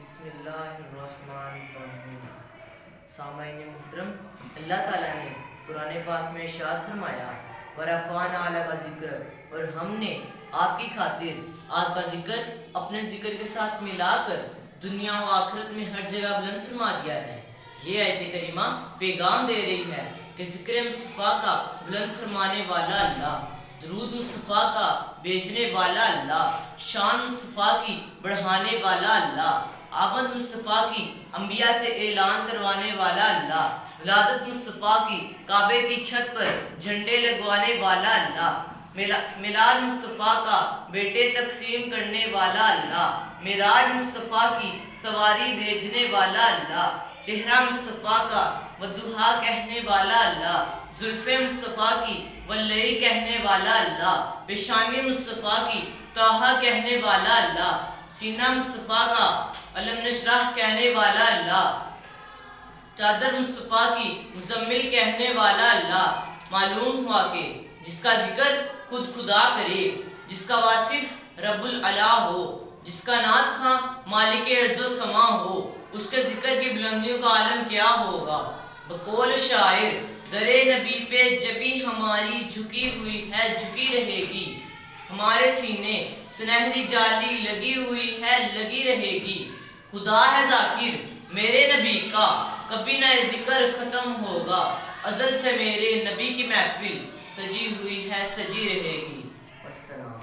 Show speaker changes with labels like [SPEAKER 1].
[SPEAKER 1] بسم اللہ الرحمن الرحیم۔ سامعین محترم، اللہ تعالیٰ نے قرآن پاک میں ارشاد فرمایا وَرَفَعْنَا لَكَ ذِكْرَكَ، اور ہم نے آپ کی خاطر آپ کا ذکر اپنے ذکر کے ساتھ ملا کر دنیا و آخرت میں ہر جگہ بلند فرما دیا ہے۔ یہ آیت کریمہ پیغام دے رہی ہے کہ ذکر مصطفیٰ کا بلند فرمانے والا اللہ، درود مصطفیٰ کا بیچنے والا اللہ، شان مصطفیٰ کی بڑھانے والا اللہ، آمد مصطفیٰ کی انبیاء سے اعلان کروانے والا اللہ، ولادت مصطفیٰ کی کعبے کی چھت پر جھنڈے لگوانے والا اللہ، میلاد مصطفیٰ کا بیٹے تقسیم کرنے والا اللہ، معراج مصطفیٰ کی سواری بھیجنے والا اللہ، چہرہ مصطفیٰ کا والضحیٰ کہنے والا اللہ، زلف مصطفیٰ کی واللیل کہنے والا اللہ، پیشانی مصطفیٰ کی طٰہٰ کہنے والا اللہ، سینہ مصطفیٰ کا الم نشرح کہنے والا اللہ، چادر مصطفیٰ کی مزمل کہنے والا اللہ۔ معلوم ہوا کہ جس کا ذکر خود خدا کرے، جس کا واصف رب العلا ہو، جس کا نعت خواں مالک ارض و سما ہو، اس کے ذکر کی بلندیوں کا عالم کیا ہوگا۔ بقول شاعر درے نبی پہ جبھی ہماری جھکی ہوئی ہے جھکی رہے گی، ہمارے سینے سنہری جالی لگی ہوئی ہے لگی رہے گی، خدا ہے ذاکر میرے نبی کا کبھی نہ ذکر ختم ہوگا، ازل سے میرے نبی کی محفل سجی ہوئی ہے سجی رہے گی۔ والسلام۔